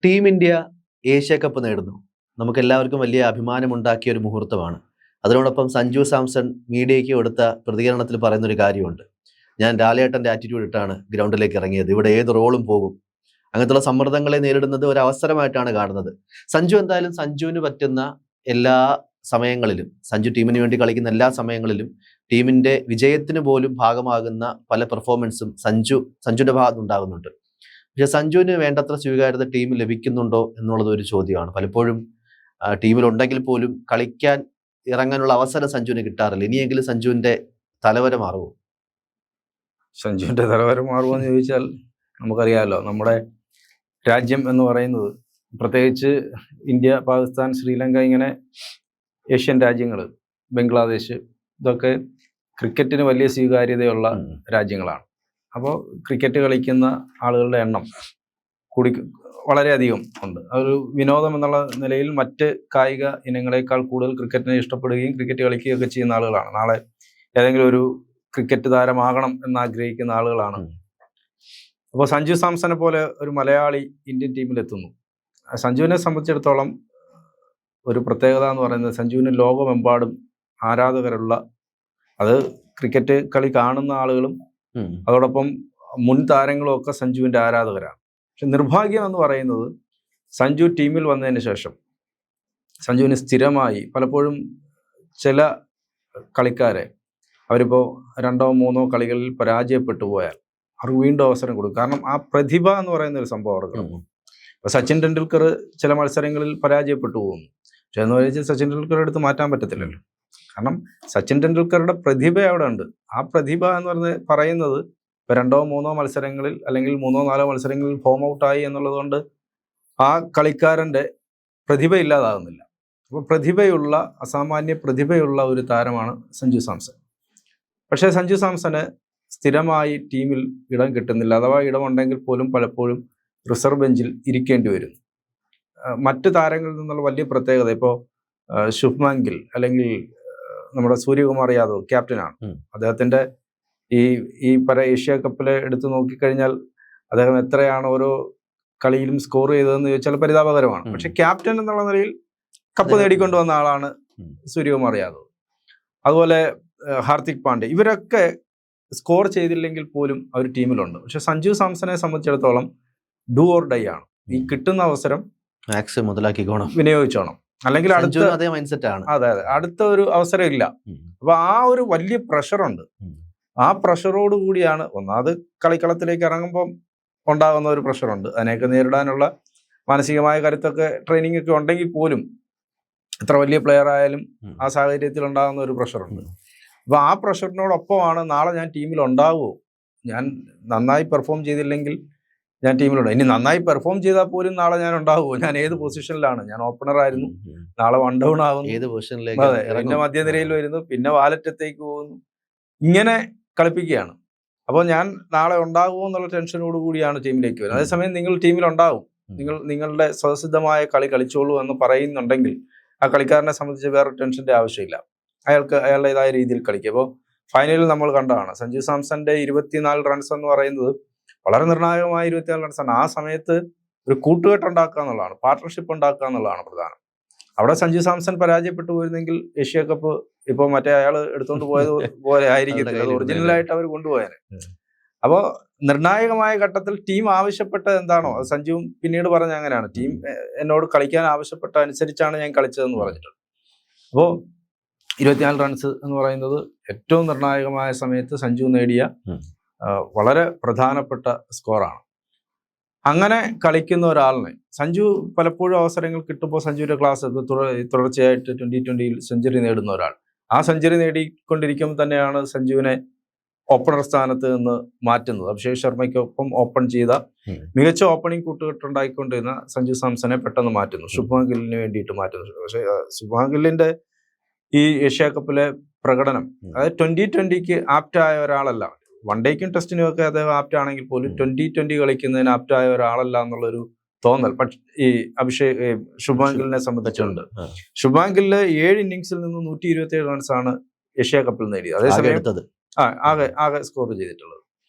Team India Asia cup നേടുന്നു. നമുക്കെല്ലാവർക്കും വലിയ അഭിമാനമുണ്ടാക്കിയ ഒരു മുഹൂർത്തമാണ്. അതിനോടൊപ്പം സഞ്ജു സാംസൺ മീഡിയയ്ക്ക് കൊടുത്ത പ്രതികരണത്തിൽ പറയുന്നൊരു കാര്യമുണ്ട്. ഞാൻ ലാലേട്ടൻ്റെ ആറ്റിറ്റ്യൂഡ് ഇട്ടാണ് ഗ്രൗണ്ടിലേക്ക് ഇറങ്ങിയത്. ഇവിടെ ഏത് റോളും പോകും. അങ്ങനത്തുള്ള സമ്മർദ്ദങ്ങളെ നേരിടുന്നത് ഒരു അവസരമായിട്ടാണ് കാണുന്നത്. സഞ്ജു എന്തായാലും സഞ്ജുവിന് പറ്റുന്ന എല്ലാ സമയങ്ങളിലും, സഞ്ജു ടീമിന് വേണ്ടി കളിക്കുന്ന എല്ലാ സമയങ്ങളിലും ടീമിന്റെ വിജയത്തിന് പോലും ഭാഗമാകുന്ന പല പെർഫോമൻസും സഞ്ജുവിന്റെ ഭാഗത്ത് ഉണ്ടാകുന്നുണ്ട്. പക്ഷെ സഞ്ജുവിന് വേണ്ടത്ര സ്വീകാര്യത ടീം ലഭിക്കുന്നുണ്ടോ എന്നുള്ളത് ഒരു ചോദ്യമാണ്. പലപ്പോഴും ടീമിലുണ്ടെങ്കിൽ പോലും കളിക്കാൻ ഇറങ്ങാനുള്ള അവസരം സഞ്ജുവിന് കിട്ടാറില്ല. ഇനിയെങ്കിലും സഞ്ജുവിന്റെ തലവര മാറുമോ? സഞ്ജുവിന്റെ തലവര മാറുമോ എന്ന് ചോദിച്ചാൽ നമുക്കറിയാമല്ലോ, നമ്മുടെ രാജ്യം എന്ന് പറയുന്നത്, പ്രത്യേകിച്ച് ഇന്ത്യ, പാകിസ്ഥാൻ, ശ്രീലങ്ക, ഇങ്ങനെ ഏഷ്യൻ രാജ്യങ്ങൾ, ബംഗ്ലാദേശ്, ഇതൊക്കെ ക്രിക്കറ്റിന് വലിയ സ്വീകാര്യതയുള്ള രാജ്യങ്ങളാണ്. അപ്പോൾ ക്രിക്കറ്റ് കളിക്കുന്ന ആളുകളുടെ എണ്ണം കൂടി വളരെയധികം ഉണ്ട്. അതൊരു വിനോദം എന്നുള്ള നിലയിൽ മറ്റ് കായിക ഇനങ്ങളെക്കാൾ കൂടുതൽ ക്രിക്കറ്റിനെ ഇഷ്ടപ്പെടുകയും ക്രിക്കറ്റ് കളിക്കുകയൊക്കെ ചെയ്യുന്ന ആളുകളാണ്. നാളെ ഏതെങ്കിലും ഒരു ക്രിക്കറ്റ് താരമാകണം എന്നാഗ്രഹിക്കുന്ന ആളുകളാണ്. അപ്പോൾ സഞ്ജു സാംസനെ പോലെ ഒരു മലയാളി ഇന്ത്യൻ ടീമിലെത്തുന്നു. സഞ്ജുവിനെ സംബന്ധിച്ചിടത്തോളം ഒരു പ്രത്യേകത എന്ന് പറയുന്നത്, സഞ്ജുവിന് ലോകമെമ്പാടും ആരാധകരുള്ള, അത് ക്രിക്കറ്റ് കളി കാണുന്ന ആളുകളും അതോടൊപ്പം മുൻ താരങ്ങളും ഒക്കെ സഞ്ജുവിൻ്റെ ആരാധകരാണ്. പക്ഷെ നിർഭാഗ്യം എന്ന് പറയുന്നത്, സഞ്ജു ടീമിൽ വന്നതിന് ശേഷം സഞ്ജുവിന് സ്ഥിരമായി പലപ്പോഴും ചില കളിക്കാരെ അവരിപ്പോൾ 2-3 കളികളിൽ പരാജയപ്പെട്ടു പോയാൽ അവർക്ക് വീണ്ടും അവസരം കൊടുക്കും. കാരണം ആ പ്രതിഭ എന്ന് പറയുന്ന ഒരു സംഭവം അവിടെ കിടക്കും. ഇപ്പോൾ സച്ചിൻ ടെണ്ടുൽക്കർ ചില മത്സരങ്ങളിൽ പരാജയപ്പെട്ടു പോകുന്നു. പക്ഷെ എന്ന് വെച്ചാൽ സച്ചിൻ ടെണ്ടുൽക്കറെ എടുത്ത് മാറ്റാൻ പറ്റത്തില്ലല്ലോ. കാരണം സച്ചിൻ ടെണ്ടുൽക്കറുടെ പ്രതിഭ അവിടെ ഉണ്ട്. ആ പ്രതിഭ എന്ന് പറയുന്നത് ഇപ്പോൾ 2-3 മത്സരങ്ങളിൽ അല്ലെങ്കിൽ 3-4 മത്സരങ്ങളിൽ ഫോം ഔട്ടായി എന്നുള്ളത് കൊണ്ട് ആ കളിക്കാരൻ്റെ പ്രതിഭ ഇല്ലാതാകുന്നില്ല. അപ്പോൾ പ്രതിഭയുള്ള, അസാമാന്യ പ്രതിഭയുള്ള ഒരു താരമാണ് സഞ്ജു സാംസൺ. പക്ഷേ സഞ്ജു സാംസന് സ്ഥിരമായി ടീമിൽ ഇടം കിട്ടുന്നില്ല. അഥവാ ഇടമുണ്ടെങ്കിൽ പോലും പലപ്പോഴും റിസർവ് ബെഞ്ചിൽ ഇരിക്കേണ്ടി വരും. മറ്റ് താരങ്ങളിൽ നിന്നുള്ള വലിയ പ്രത്യേകത, ഇപ്പോൾ ശുഭ്മാൻ ഗിൽ അല്ലെങ്കിൽ നമ്മുടെ സൂര്യകുമാർ യാദവ് ക്യാപ്റ്റനാണ്. അദ്ദേഹത്തിൻ്റെ ഈ ഏഷ്യ കപ്പിലെ എടുത്തു നോക്കിക്കഴിഞ്ഞാൽ അദ്ദേഹം എത്രയാണ് ഓരോ കളിയിലും സ്കോർ ചെയ്തതെന്ന് ചോദിച്ചാൽ പരിതാപകരമാണ്. പക്ഷെ ക്യാപ്റ്റൻ എന്നുള്ള നിലയിൽ കപ്പ് നേടിക്കൊണ്ടുവന്ന ആളാണ് സൂര്യകുമാർ യാദവ്. അതുപോലെ ഹാർദിക് പാണ്ഡ്യ, ഇവരൊക്കെ സ്കോർ ചെയ്തില്ലെങ്കിൽ പോലും അവർ ടീമിലുണ്ട്. പക്ഷെ സഞ്ജു സാംസനെ സംബന്ധിച്ചിടത്തോളം ഡു ഓർ ഡൈ ആണ്. ഈ കിട്ടുന്ന അവസരം മാക്സിമം മുതലാക്കിക്കോണം, വിനിയോഗിച്ചോണം, അല്ലെങ്കിൽ അടുത്ത ഒരു അവസരം ഇല്ല. അപ്പൊ ആ ഒരു വലിയ പ്രഷറുണ്ട്. ആ പ്രഷറോട് കൂടിയാണ് ഒന്നാമത് കളിക്കളത്തിലേക്ക് ഇറങ്ങുമ്പോൾ ഉണ്ടാകുന്ന ഒരു പ്രഷറുണ്ട്. അതിനെയൊക്കെ നേരിടാനുള്ള മാനസികമായ കരുത്തൊക്കെ ട്രെയിനിങ് ഒക്കെ ഉണ്ടെങ്കിൽ പോലും എത്ര വലിയ പ്ലെയർ ആയാലും ആ സാഹചര്യത്തിൽ ഉണ്ടാകുന്ന ഒരു പ്രഷറുണ്ട്. അപ്പോൾ ആ പ്രഷറിനോടൊപ്പമാണ് നാളെ ഞാൻ ടീമിൽ ഉണ്ടാവുമോ, ഞാൻ നന്നായി പെർഫോം ചെയ്തില്ലെങ്കിൽ ഞാൻ ടീമിലുണ്ട്, ഇനി നന്നായി പെർഫോം ചെയ്താൽ പോലും നാളെ ഞാൻ ഉണ്ടാവുമോ, ഞാൻ ഏത് പൊസിഷനിലാണ്, ഞാൻ ഓപ്പണർ ആയിരുന്നു, നാളെ വൺ ഡൗൺ ആകുന്നു, ഏത് പൊസിഷനിലേക്ക്, അതെ, പിന്നെ മധ്യനിരയിൽ വരുന്നു, പിന്നെ വാലറ്റത്തേക്ക് പോകുന്നു, ഇങ്ങനെ കളിപ്പിക്കുകയാണ്. അപ്പോൾ ഞാൻ നാളെ ഉണ്ടാകുമോ എന്നുള്ള ടെൻഷനോട് കൂടിയാണ് ടീമിലേക്ക് വരുന്നത്. അതേസമയം നിങ്ങൾ ടീമിലുണ്ടാവും, നിങ്ങളുടെ സ്വതസിദ്ധമായ കളി കളിച്ചോളൂ എന്ന് പറയുന്നുണ്ടെങ്കിൽ ആ കളിക്കാരനെ സംബന്ധിച്ച് വേറെ ടെൻഷൻ്റെ ആവശ്യമില്ല. അയാൾക്ക് അയാളുടേതായ രീതിയിൽ കളിക്കും. അപ്പോൾ ഫൈനലിൽ നമ്മൾ കണ്ടതാണ് സഞ്ജു സാംസന്റെ 24 റൺസ് എന്ന് പറയുന്നത് വളരെ നിർണായകമായ 24 റൺസാണ്. ആ സമയത്ത് ഒരു കൂട്ടുകെട്ട് ഉണ്ടാക്കുക എന്നുള്ളതാണ്, പാർട്ട്ണർഷിപ്പ് ഉണ്ടാക്കുക എന്നുള്ളതാണ് പ്രധാനം. അവിടെ സഞ്ജു സാംസൺ പരാജയപ്പെട്ടു പോയിരുന്നെങ്കിൽ ഏഷ്യ കപ്പ് ഇപ്പോൾ മറ്റേ അയാൾ എടുത്തുകൊണ്ട് പോയത് പോലെ ആയിരിക്കത്തില്ല, ഒറിജിനലായിട്ട് അവർ കൊണ്ടുപോയാൽ. അപ്പോൾ നിർണായകമായ ഘട്ടത്തിൽ ടീം ആവശ്യപ്പെട്ടത് എന്താണോ അത് സഞ്ജു പിന്നീട് പറഞ്ഞ അങ്ങനെയാണ്, ടീം എന്നോട് കളിക്കാൻ ആവശ്യപ്പെട്ട അനുസരിച്ചാണ് ഞാൻ കളിച്ചതെന്ന് പറഞ്ഞിട്ടുണ്ട്. അപ്പോൾ 24 റൺസ് എന്ന് പറയുന്നത് ഏറ്റവും നിർണായകമായ സമയത്ത് സഞ്ജു നേടിയ വളരെ പ്രധാനപ്പെട്ട സ്കോറാണ്. അങ്ങനെ കളിക്കുന്ന ഒരാളിനെ സഞ്ജു പലപ്പോഴും അവസരങ്ങൾ കിട്ടുമ്പോൾ സഞ്ജുവിൻ്റെ ക്ലാസ് തുടർച്ചയായിട്ട് 2020 സെഞ്ചുറി നേടുന്ന ഒരാൾ. ആ സെഞ്ചുറി നേടിക്കൊണ്ടിരിക്കുമ്പോൾ തന്നെയാണ് സഞ്ജുവിനെ ഓപ്പണർ സ്ഥാനത്ത് നിന്ന് മാറ്റുന്നത്. അഭിഷേക് ശർമ്മയ്ക്കൊപ്പം ഓപ്പൺ ചെയ്ത മികച്ച ഓപ്പണിംഗ് കൂട്ടുകെട്ടുണ്ടായിക്കൊണ്ടിരുന്ന സഞ്ജു സാംസനെ പെട്ടെന്ന് മാറ്റുന്നു, ശുഭ്മാൻ ഗില്ലിന് വേണ്ടിയിട്ട് മാറ്റുന്നു. പക്ഷേ ശുഭ്മാൻ ഗില്ലിന്റെ ഈ ഏഷ്യ കപ്പിലെ പ്രകടനം, അതായത് 2020 ആപ്റ്റായ ഒരാളല്ല. വൺ ഡേക്കും ടെസ്റ്റിനും ഒക്കെ അദ്ദേഹം ആപ്റ്റാണെങ്കിൽ പോലും 2020 കളിക്കുന്നതിന് ആപ്റ്റായ ഒരാളല്ല എന്നുള്ളൊരു തോന്നൽ ഈ ശുഭ്മാൻ ഗില്ലിനെ സംബന്ധിച്ചുണ്ട്. ശുഭ്മാൻ ഗില്ല് 7 ഇന്നിങ്സിൽ നിന്ന് 127 റൺസാണ് ഏഷ്യ കപ്പിൽ നേടിയത്. അതേസമയം ആകെ സ്കോർ ചെയ്തിട്ടുള്ളത്.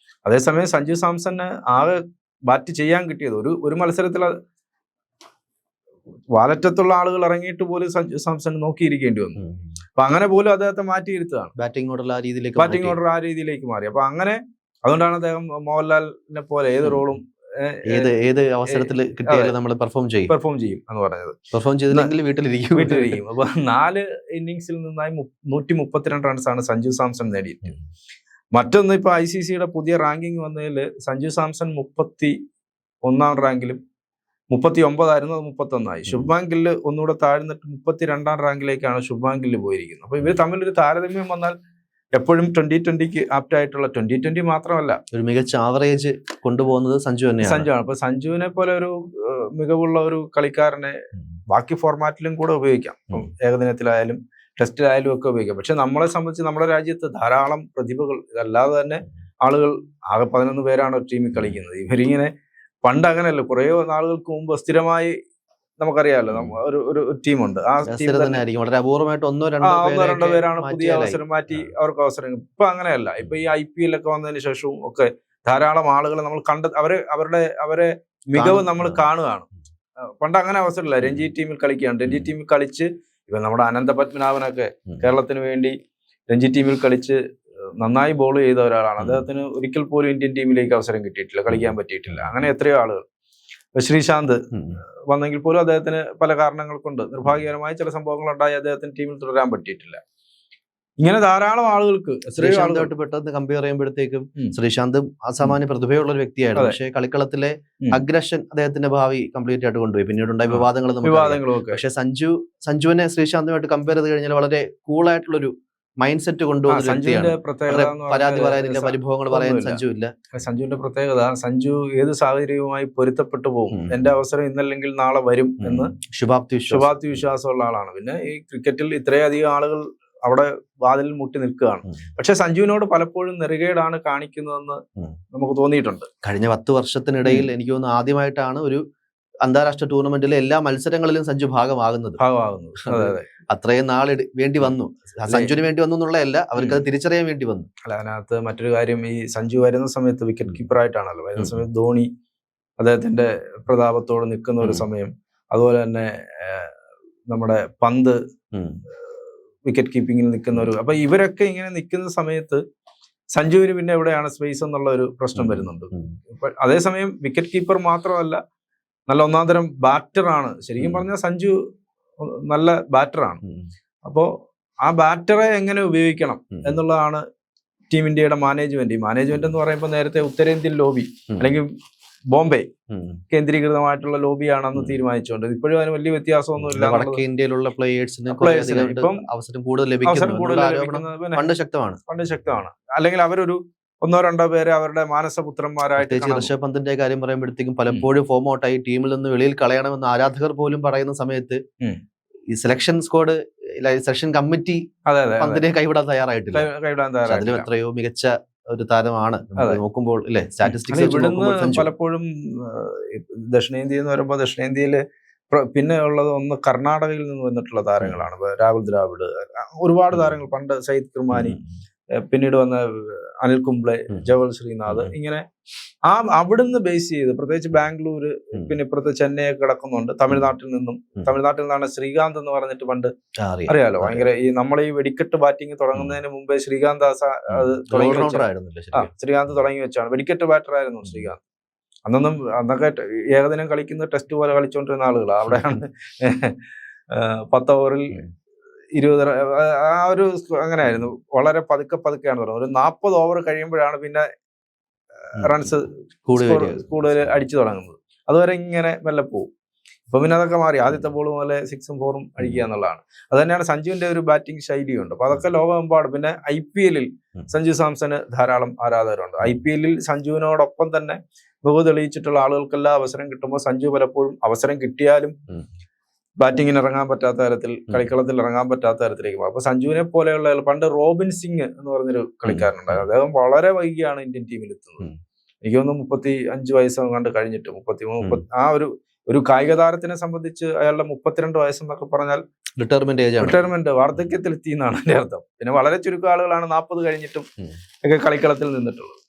അതേസമയം സഞ്ജു സാംസന് ആകെ ബാറ്റ് ചെയ്യാൻ കിട്ടിയത് ഒരു മത്സരത്തിൽ വാലറ്റത്തുള്ള ആളുകൾ ഇറങ്ങിയിട്ട് പോലും സഞ്ജു സാംസൺ നോക്കിയിരിക്കേണ്ടി വന്നു. അപ്പൊ അങ്ങനെ പോലും അദ്ദേഹത്തെ മാറ്റിയിരുത്തുകയാണ്. ബാറ്റിംഗ് ഓർഡർ ആ രീതിയിലേക്ക് മാറി. അപ്പൊ അങ്ങനെ അതുകൊണ്ടാണ് അദ്ദേഹം മോഹൻലാലിനെ പോലെ ഏത് റോളും ഏത് അവസരത്തിൽ കിട്ടിയാലും നമ്മൾ പെർഫോം ചെയ്യും എന്ന് പറഞ്ഞത്. പെർഫോം ചെയ്തില്ലെങ്കിൽ വീട്ടിലിരിക്കും. അപ്പൊ 4 ഇന്നിങ്സിൽ നിന്നായി 132 റൺസാണ് സഞ്ജു സാംസൺ നേടിയിട്ട്. മറ്റൊന്ന്, ഇപ്പൊ ICCയുടെ പുതിയ റാങ്കിങ് വന്നതിൽ സഞ്ജു സാംസൺ 31 റാങ്കിലും 39 അത് 31. ശുഭ്മാൻ ഗില്ല് ഒന്നുകൂടെ താഴ്ന്നിട്ട് 32 റാങ്കിലേക്കാണ് ശുഭ്മാൻ ഗില്ല് പോയിരിക്കുന്നത്. അപ്പൊ ഇവർ തമ്മിലൊരു താരതമ്യം വന്നാൽ എപ്പോഴും 2020 ആപ്റ്റ് ആയിട്ടുള്ള 2020 മാത്രമല്ല ഒരു മികച്ച ആവറേജ് കൊണ്ടുപോകുന്നത് സഞ്ജുവാണ്. അപ്പൊ സഞ്ജുവിനെ പോലെ ഒരു മികവുള്ള ഒരു കളിക്കാരനെ ബാക്കി ഫോർമാറ്റിലും കൂടെ ഉപയോഗിക്കാം. ഏകദിനത്തിലായാലും ടെസ്റ്റിലായാലും ഒക്കെ ഉപയോഗിക്കാം. പക്ഷെ നമ്മളെ സംബന്ധിച്ച് നമ്മുടെ രാജ്യത്ത് ധാരാളം പ്രതിഭകൾ, ഇതല്ലാതെ തന്നെ ആളുകൾ ആകെ 11 പേരാണ് ഒരു ടീമിൽ കളിക്കുന്നത്. ഇവരിങ്ങനെ പണ്ട് അങ്ങനെയല്ല, കുറേ നാളുകൾക്ക് മുമ്പ് സ്ഥിരമായി നമുക്കറിയാമല്ലോ ഒരു ടീമുണ്ട്. ആ ടീം വളരെ അപൂർവമായിട്ട് 1-2 പേരാണ് പുതിയ അവസരം മാറ്റി അവർക്ക് അവസരം. ഇപ്പൊ അങ്ങനെയല്ല. ഇപ്പൊ ഈ IPL ഒക്കെ വന്നതിന് ശേഷവും ഒക്കെ ധാരാളം ആളുകളെ നമ്മൾ അവരെ മികവ് നമ്മൾ കാണുകയാണ്. പണ്ട് അങ്ങനെ അവസരമില്ല. രഞ്ജി ടീമിൽ കളിക്കുകയാണ്. രഞ്ജി ടീമിൽ കളിച്ച് ഇപ്പൊ നമ്മുടെ അനന്ത പത്മനാഭനൊക്കെ കേരളത്തിന് വേണ്ടി രഞ്ജി ടീമിൽ കളിച്ച് നന്നായി ബോൾ ചെയ്ത ഒരാളാണ്. അദ്ദേഹത്തിന് ഒരിക്കൽ പോലും ഇന്ത്യൻ ടീമിലേക്ക് അവസരം കിട്ടിയിട്ടില്ല, കളിക്കാൻ പറ്റിയിട്ടില്ല. അങ്ങനെ എത്രയോ ആളുകൾ. ശ്രീശാന്ത് വന്നെങ്കിൽ പോലും അദ്ദേഹത്തിന് പല കാരണങ്ങൾ കൊണ്ട് നിർഭാഗ്യകരമായ ചില സംഭവങ്ങൾ ഉണ്ടായി അദ്ദേഹത്തിന് ടീമിൽ തുടരാൻ പറ്റിയിട്ടില്ല. ഇങ്ങനെ ധാരാളം ആളുകൾക്ക് ശ്രീശാന്തായിട്ട് പെട്ടെന്ന് കമ്പയർ ചെയ്യുമ്പോഴത്തേക്കും ശ്രീശാന്തും അസാമാന്യ പ്രതിഭയുള്ള ഒരു വ്യക്തിയായിരുന്നു. പക്ഷേ കളിക്കളത്തിലെ അഗ്രഷൻ അദ്ദേഹത്തിന്റെ ഭാവി കംപ്ലീറ്റ് ആയിട്ട് കൊണ്ടുപോയി. പിന്നീടുണ്ടായ വിവാദങ്ങളും ഒക്കെ. പക്ഷെ സഞ്ജുവിനെ ശ്രീശാന്തുമായിട്ട് കമ്പയർ ചെയ്ത് കഴിഞ്ഞാൽ വളരെ കൂളായിട്ടുള്ളൊരു മൈൻഡ് സെറ്റ് കൊണ്ടുപോകുന്ന പരാതി പറയാനില്ല, പരിഭവങ്ങൾ പറയാൻ സഞ്ജു ഇല്ല. സഞ്ജുവിന്റെ പ്രത്യേകത, സഞ്ജു ഏത് സാഹചര്യവുമായി പൊരുത്തപ്പെട്ടു പോകും. എന്റെ അവസരം ഇന്നല്ലെങ്കിൽ നാളെ വരും എന്ന് ശുഭാപ്തി വിശ്വാസമുള്ള ആളാണ്. പിന്നെ ഈ ക്രിക്കറ്റിൽ ഇത്രയധികം ആളുകൾ അവിടെ വാതിലിൽ മുട്ടി നിൽക്കുകയാണ്. പക്ഷെ സഞ്ജുവിനോട് പലപ്പോഴും നെറുകേടാണ് കാണിക്കുന്നതെന്ന് നമുക്ക് തോന്നിയിട്ടുണ്ട്. കഴിഞ്ഞ 10 വർഷത്തിനിടയിൽ എനിക്ക് തോന്നുന്നു ആദ്യമായിട്ടാണ് ഒരു അന്താരാഷ്ട്ര ടൂർണമെന്റിലെ എല്ലാ മത്സരങ്ങളിലും സഞ്ജു ഭാഗമാകുന്നത്. അത്രയും നാൾ വേണ്ടി വന്നു. സഞ്ജുവിന് വേണ്ടി വന്നു എന്നുള്ളതല്ല, അവർക്ക് അത് തിരിച്ചറിയാൻ വേണ്ടി വന്നു. അല്ല, അതിനകത്ത് മറ്റൊരു കാര്യം, ഈ സഞ്ജു വരുന്ന സമയത്ത് വിക്കറ്റ് കീപ്പറായിട്ടാണല്ലോ വരുന്ന സമയത്ത്. ധോണി അദ്ദേഹത്തിന്റെ പ്രതാപത്തോട് നിൽക്കുന്ന ഒരു സമയം, അതുപോലെ തന്നെ നമ്മുടെ പന്ത് വിക്കറ്റ് കീപ്പിങ്ങിൽ നിൽക്കുന്ന ഒരു, അപ്പൊ ഇവരൊക്കെ ഇങ്ങനെ നിൽക്കുന്ന സമയത്ത് സഞ്ജുവിന് പിന്നെ എവിടെയാണ് സ്പേസ് എന്നുള്ള ഒരു പ്രശ്നം വരുന്നുണ്ട്. അതേസമയം വിക്കറ്റ് കീപ്പർ മാത്രമല്ല, നല്ല ഒന്നാന്തരം ബാറ്ററാണ്. ശരിക്കും പറഞ്ഞാൽ സഞ്ജു നല്ല ബാറ്ററാണ്. അപ്പോ ആ ബാറ്ററെ എങ്ങനെ ഉപയോഗിക്കണം എന്നുള്ളതാണ് ടീം ഇന്ത്യയുടെ മാനേജ്മെന്റ്. ഈ മാനേജ്മെന്റ് എന്ന് പറയുമ്പോൾ നേരത്തെ ഉത്തരേന്ത്യൻ ലോബി അല്ലെങ്കിൽ ബോംബെ കേന്ദ്രീകൃതമായിട്ടുള്ള ലോബിയാണെന്ന് തീരുമാനിച്ചുകൊണ്ട് ഇപ്പോഴും അതിന് വലിയ വ്യത്യാസമൊന്നുമില്ല. വടക്കേ ഇന്ത്യയിലുള്ള പ്ലേയേഴ്സിന് ഇപ്പം അവസരം കൂടുതൽ ലഭിക്കുന്നത് പണ്ട് ശക്തമാണ്. അല്ലെങ്കിൽ അവരൊരു 1-2 പേരെ അവരുടെ മാനസപുത്രന്മാരായിട്ട്. ഋഷഭ് പന്തിന്റെ കാര്യം പറയുമ്പോഴത്തേക്കും പലപ്പോഴും ഫോം ഔട്ടായി ടീമിൽ നിന്ന് വെളിയിൽ കളയണമെന്ന് ആരാധകർ പോലും പറയുന്ന സമയത്ത് ഈ സെലക്ഷൻ സ്ക്വാഡ്, സെലക്ഷൻ കമ്മിറ്റി പന്തിനെ കൈവിടാൻ തയ്യാറായിട്ടില്ല. അതിലും എത്രയോ മികച്ച ഒരു താരമാണ് നോക്കുമ്പോൾ അല്ലെ. സ്റ്റാറ്റിസ്റ്റിക്സ് പലപ്പോഴും ദക്ഷിണേന്ത്യ എന്ന് പറയുമ്പോൾ ദക്ഷിണേന്ത്യയില് പിന്നെ ഉള്ളത് ഒന്ന് കർണാടകയിൽ നിന്ന് വന്നിട്ടുള്ള താരങ്ങളാണ്. രാഹുൽ ദ്രാവിഡ്, ഒരുപാട് താരങ്ങൾ. പണ്ട് സയ്യിദ് കിർമാനി, പിന്നീട് വന്ന അനിൽ കുംബ്ലെ, ജവൽ ശ്രീനാഥ്, ഇങ്ങനെ അവിടുന്ന് ബേസ് ചെയ്ത് പ്രത്യേകിച്ച് ബാംഗ്ലൂര്, പിന്നെ ഇപ്പുറത്ത് ചെന്നൈ കിടക്കുന്നുണ്ട്. തമിഴ്നാട്ടിൽ നിന്നാണ് ശ്രീകാന്ത് എന്ന് പറഞ്ഞിട്ട് പണ്ട് അറിയാലോ, ഭയങ്കര ഈ നമ്മളെ ഈ വെടിക്കെട്ട് ബാറ്റിംഗ് തുടങ്ങുന്നതിന് മുമ്പേ ശ്രീകാന്ത് തുടങ്ങി വെച്ചാണ്. വെടിക്കെട്ട് ബാറ്റർ ആയിരുന്നു ശ്രീകാന്ത്. അന്നൊക്കെ ഏകദിനം കളിക്കുന്ന ടെസ്റ്റ് പോലെ കളിച്ചുകൊണ്ടിരുന്ന ആളുകൾ. അവിടെയാണ് 10 ഓവറിൽ 20 ആ ഒരു അങ്ങനെ ആയിരുന്നു. വളരെ പതുക്കെയാണ് തുടങ്ങുന്നത്. ഒരു 40 ഓവർ കഴിയുമ്പോഴാണ് പിന്നെ റൺസ് കൂടുതൽ അടിച്ചു തുടങ്ങുന്നത്. അതുവരെ ഇങ്ങനെ മെല്ലെ പോകും. ഇപ്പൊ പിന്നെ അതൊക്കെ മാറി. ആദ്യത്തെ ബോൾ പോലെ 6ഉം 4ഉം അടിക്കുക എന്നുള്ളതാണ്. അത് തന്നെയാണ് സഞ്ജുവിന്റെ ഒരു ബാറ്റിംഗ് ശൈലിയുണ്ട്. അപ്പൊ അതൊക്കെ ലോകമെമ്പാടും. പിന്നെ IPL സഞ്ജു സാംസന് ധാരാളം ആരാധകരുണ്ട്. IPL സഞ്ജുവിനോടൊപ്പം തന്നെ മികവ് തെളിയിച്ചിട്ടുള്ള ആളുകൾക്കെല്ലാം അവസരം കിട്ടുമ്പോൾ സഞ്ജു പലപ്പോഴും അവസരം കിട്ടിയാലും ബാറ്റിങ്ങിന് ഇറങ്ങാൻ പറ്റാത്ത തരത്തിൽ, കളിക്കളത്തിൽ ഇറങ്ങാൻ പറ്റാത്ത തരത്തിലേക്ക് പോകും. അപ്പൊ സഞ്ജുവിനെ പോലെയുള്ള, പണ്ട് റോബിൻ സിംഗ് എന്ന് പറഞ്ഞൊരു കളിക്കാരനുണ്ടായിരുന്നു. അദ്ദേഹം വളരെ വൈകിയാണ് ഇന്ത്യൻ ടീമിൽ എത്തുന്നത്. എനിക്ക് തോന്നുന്നു 35 വയസ്സ് കണ്ട് കഴിഞ്ഞിട്ട് 33 ആ ഒരു കായിക താരത്തിനെ സംബന്ധിച്ച് അയാളുടെ 32 വയസ്സെന്നൊക്കെ പറഞ്ഞാൽ റിട്ടയർമെന്റ് വാർദ്ധക്യത്തിൽ എത്തി എന്നാണ് എന്റെ അർത്ഥം. പിന്നെ വളരെ ചുരുക്കം ആളുകളാണ് 40 കഴിഞ്ഞിട്ടും ഒക്കെ കളിക്കളത്തിൽ നിന്നിട്ടുള്ളത്.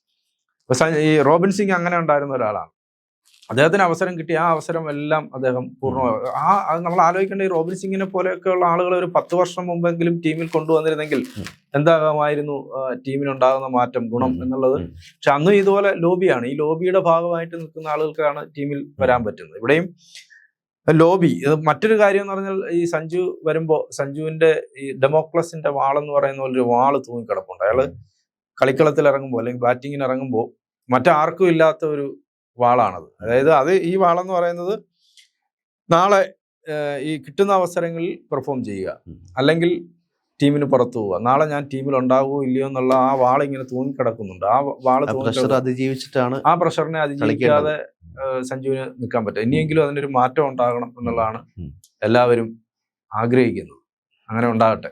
ഈ റോബിൻ സിംഗ് അങ്ങനെ ഉണ്ടായിരുന്ന ഒരാളാണ്. അദ്ദേഹത്തിന് അവസരം കിട്ടി, ആ അവസരം എല്ലാം അദ്ദേഹം പൂർണ്ണമായി അത് നമ്മൾ ആലോചിക്കേണ്ട ഈ റോബിൻ സിംഗിനെ പോലെയൊക്കെയുള്ള ആളുകൾ ഒരു 10 വർഷം മുമ്പെങ്കിലും ടീമിൽ കൊണ്ടുവന്നിരുന്നെങ്കിൽ എന്താകുമായിരുന്നു ടീമിനുണ്ടാകുന്ന മാറ്റം, ഗുണം എന്നുള്ളത്. പക്ഷെ അന്നും ഇതുപോലെ ലോബിയാണ്, ഈ ലോബിയുടെ ഭാഗമായിട്ട് നിൽക്കുന്ന ആളുകൾക്കാണ് ടീമിൽ വരാൻ പറ്റുന്നത്. ഇവിടെയും ലോബി. മറ്റൊരു കാര്യം എന്ന് പറഞ്ഞാൽ ഈ സഞ്ജു വരുമ്പോൾ സഞ്ജുവിന്റെ ഈ ഡെമോക്ലസിന്റെ വാളെന്ന് പറയുന്ന പോലെ ഒരു വാള് തൂങ്ങിക്കിടപ്പുണ്ട്. അയാള് കളിക്കളത്തിൽ ഇറങ്ങുമ്പോൾ അല്ലെങ്കിൽ ബാറ്റിങ്ങിന് ഇറങ്ങുമ്പോൾ മറ്റാർക്കും ഇല്ലാത്ത ഒരു വാളാണത്. അതായത് ഈ വാളെന്ന് പറയുന്നത് നാളെ ഈ കിട്ടുന്ന അവസരങ്ങളിൽ പെർഫോം ചെയ്യുക, അല്ലെങ്കിൽ ടീമിന് പുറത്തു പോവുക. നാളെ ഞാൻ ടീമിൽ ഉണ്ടാവുമോ ഇല്ലയോ എന്നുള്ള ആ വാൾ ഇങ്ങനെ തൂങ്ങിക്കിടക്കുന്നുണ്ട്. ആ വാള് അതിജീവിച്ചിട്ടാണ്, ആ പ്രഷറിനെ അതിജീവിക്കാതെ സഞ്ജുവിന് നിൽക്കാൻ പറ്റും. ഇനിയെങ്കിലും അതിനൊരു മാറ്റം ഉണ്ടാകണം എന്നുള്ളതാണ് എല്ലാവരും ആഗ്രഹിക്കുന്നത്. അങ്ങനെ ഉണ്ടാകട്ടെ.